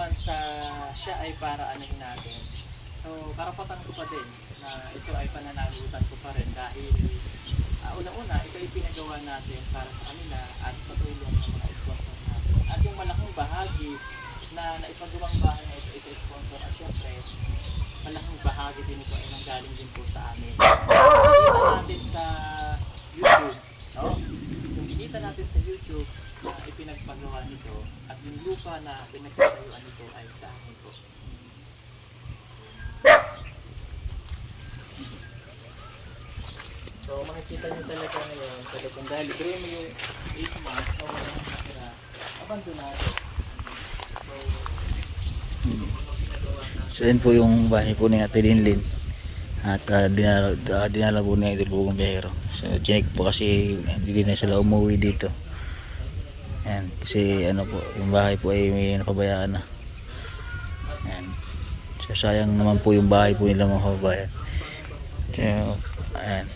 naman sa siya ay para anuhin natin. So, karapatan ko pa din na ito ay pananagutan ko pa rin dahil una-una, ito ay pinagawa natin para sa kanila at sa tulong ng mga sponsor natin. At yung malaking bahagi na naipagawang bahay na ito is sponsor at syempre, malaking bahagi din ito ay nanggaling din po sa amin. Kita natin sa YouTube, no? Yung kita natin sa YouTube na ipinagpagawa nito at yung lupa na pinagpagawaan nito ay sa amin po. So makikita nyo talaga ngayon, talagang dahil libre mo yung 8 months na walang nakatira, abandonado. So yun po yung bahay po ni Ate Linlin. At dinala po ni Idol Bugong Biyahero. So chinik po kasi hindi na sila umuwi dito. Ayan, kasi ano po, yung bahay po ay may napabayaan na. Ayan. So sayang naman po yung bahay po nila mga kababayan. So ayan.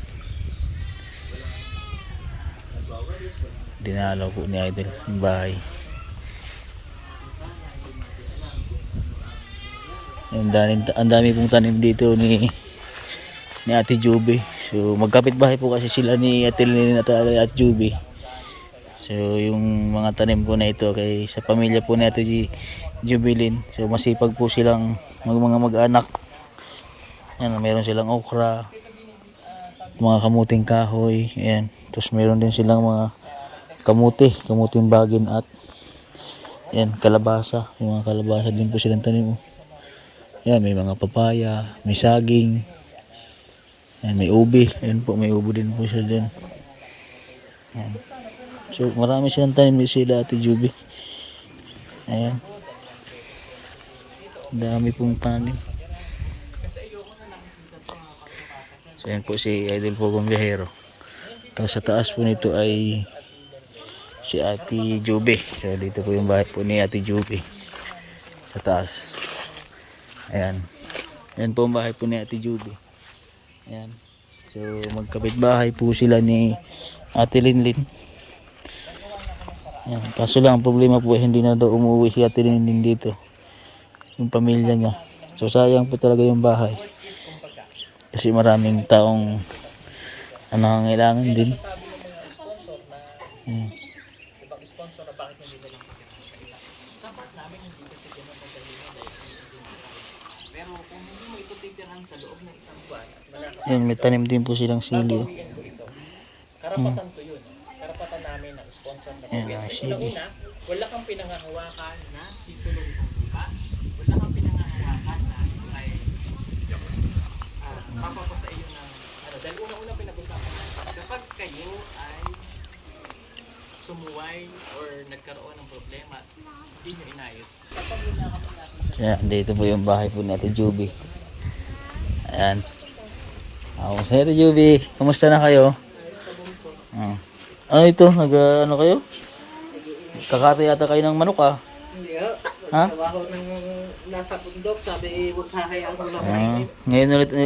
Dinalaw po ni Idol yung bahay. Ang dami pong tanim dito ni Ate Juby. So magkapit-bahay po kasi sila ni Ate Linlin at Ate Juby. So yung mga tanim po na ito kay sa pamilya po ni Ate Jubilin. So masipag po silang mga mag-anak. Ayan, meron silang okra, mga kamuting kahoy, ayan. Tapos meron din silang mga kamuting bagin at ayan, kalabasa. Yung mga kalabasa din po silang tanim. Ayan, may mga papaya, may saging, ayan, may ubi. Ayan po, may ubi din po siya dyan. Ayan. So marami silang tanim din sila Ate Juby. Ayan. Dami pong panim. So ayan po si Idol Bugong Biyahero. Tapos sa taas po nito ay si Ate Juby. So dito po yung bahay po ni Ate Juby. Sa taas. Ayan. Ayan po ang bahay po ni Ate Juby. Ayan. So magkapit bahay po sila ni Ate Linlin. Ayan. Kaso lang ang problema po ay hindi na daw umuwi si Ate Linlin dito. Yung pamilya niya. So sayang po talaga yung bahay. Kasi maraming taong nangangailangan din. Ibang sponsor na bakit hindi na lang pagkakita sa iba. Dapat namin hindi kasi ganun ang galingan dahil pero kung hindi mo ito titirhan sa loob ng isang buwan at malaki, Ayan, may tanim din po silang sili. Oh. babawiin ko ito. Karapatan to yun. Karapatan namin na sponsor na Ayan, pagkakita. sili. Una, wala kang pinangahawakan na titulong ng lupa. Wala kang pinangahawakan na ay mapapa sa iyo ng dahil una-una pinag-usapan natin kapag kayo ay sumuway or nagkaroon ng problema hindi nyo inayos. Kapag wala ka natin Kaya dito po yung bahay po ni Ate Juby. Ayan. Ako sa Ate Juby, kamusta na kayo? Ano ito? Ano kayo? Kakati yata kayo ng manok ah. Hindi Ha? trabaho ng nasa bundok, sabi huwag hahayaan ko lang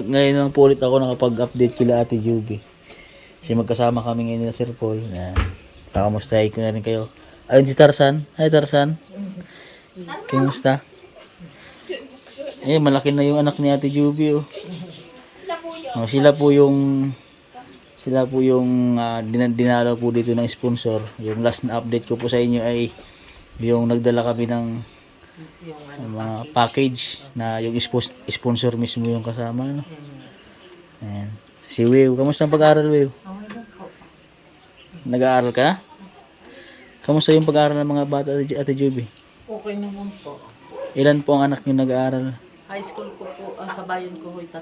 Ngayon lang po ulit ako nakapag-update kila Ate Juby. Kasi magkasama kami ngayon nila Sir Paul. Ayan. Kakamustahin ko na rin kayo. Ayun si Tarzan. Hi Tarzan. Kamusta? Malaki na yung anak ni Ate Juby oh. Sila po yung dinalaw po dito ng sponsor. Yung last na update ko po sa inyo ay yung nagdala kami ng mga package na yung sponsor mismo yung kasama no? Ayan. Si Wew, kamusta ang pag-aaral Wew? Nag-aaral ka na? Kamusta yung pag-aaral ng mga bata Ate Juby? Okay naman po. Ilan po ang anak niyo nag-aaral? High school ko po, sa bayan ko ho'y 3.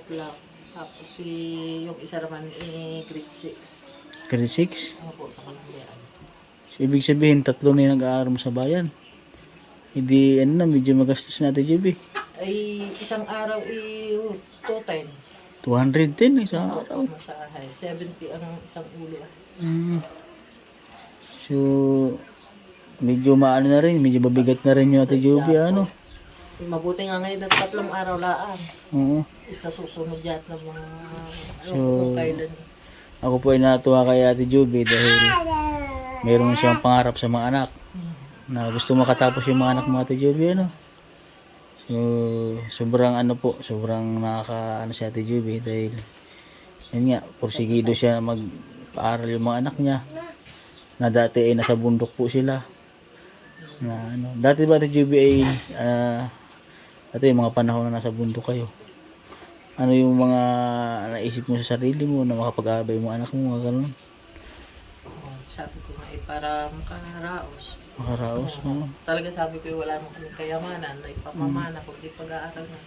Tapos yung isa naman grade 6. Grade 6? Ano po, sa kalambayaan. So, ibig sabihin, 3 na yung nag-aaral mo sa bayan. Hindi, medyo magastos na Ate Juby. Ay, isang araw 210. 210 isang araw. Masahay. 70 ang isang ulo. So, medyo maano na rin, medyo mabigat na rin yung Ate Juby, ano? Mabuti nga ngayon at 3 araw laan. Oo. Isa susunod yat ng mga kailan. Ako po ay natuwa kay Ate Juby dahil meron siyang pangarap sa mga anak. Na gusto makatapos yung mga anak mo Ate Juby, ano? So, sobrang ano po, sobrang nakaka ano si Ate Juby dahil yun nga, porsigido siya magpaaral yung mga anak niya na dati ay nasa bundok po sila. Na ano, dati ba Ate Juby ay dati yung mga panahon na nasa bundok kayo. Ano yung mga naisip mo sa sarili mo na makapag-abay mo anak mo, mga ganun? Sabi ko nga para makaraos. Makaraos mo. Talaga sabi ko wala mo kami kayamanan na ipamamana kundi pag-aaral na.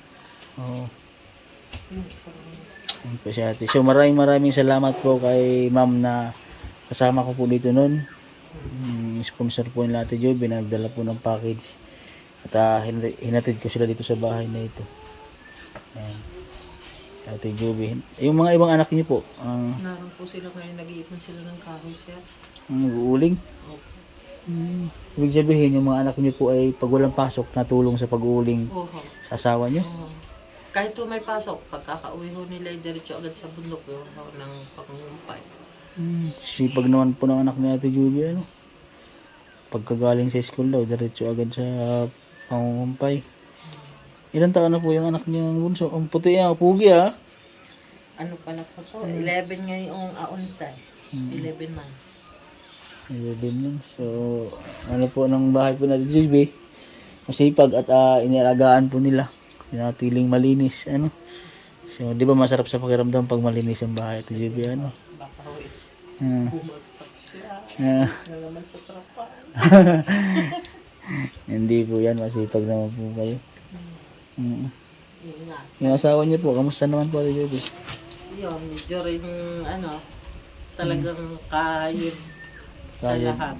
Oo. Yun, so, Yun po si Ate. So maraming salamat po kay ma'am na kasama ko po dito noon. Sponsor po nila Ate Joby, nagdala po ng package. At hinatid ko sila dito sa bahay na ito. Ayan. Ate Joby. Yung mga ibang anak niyo po, naroon po sila ngayon, nag-iipon sila ng kahoy siya. nag-uuling. Ibig sabihin, yung mga anak niyo po ay pag walang pasok, natulong sa pag-uuling Oho. sa asawa niyo. Oo. Kahit po may pasok, pagkakauwi ho nila, diretso agad sa bundok yung ng pangungumpay. Sipag naman po ng anak ni Ate Juby, ano? Pagkagaling sa school daw, diretso agad sa pangungumpay. Ilan taon na po yung anak niyang bunso? Ang puti ah, pugi ah. Ano pala po to? 11 ngayong 11. 11 months. 11 lang. So, ano po ng bahay po natin, Juby? Masipag at inialagaan po nila. Pinatiling malinis, ano? So, di ba masarap sa pakiramdam pag malinis ang bahay, Ate Juby, ano? Baka ho, bumagsak siya. Na naman sa trapan. Hindi po yan, masipag naman po kayo. Yun nga. Yung asawa niyo po, kamusta naman po, Ate Juby? Yun, medyo rin, talagang kahit sa lahat.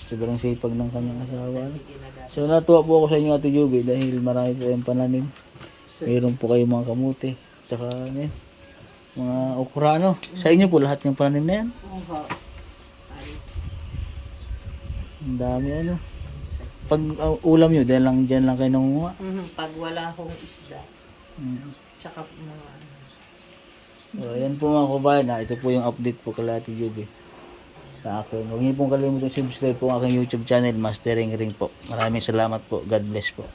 Sobrang sipag ng kanyang asawa. Ano? Ginagamit. So, natuwa po ako sa inyo, Ate Juby, dahil marami po kayong pananim. Mayroon po kayong mga kamuti. Tsaka, yan, mga okra, no? Sa inyo po, lahat ng pananim na yan. Oho. Ay, Ang dami, ano? Pag ulam nyo, dyan lang kayo nangunguha. pag wala akong isda, tsaka mga So, ayan po mga kabayan, ito po yung update po kay Ate Juby. Sa akin. Huwag niyo pong kalimutan subscribe po ang aking YouTube channel, Mastering Ring po. Maraming salamat po. God bless po.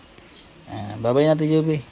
Bye-bye Ate Juby.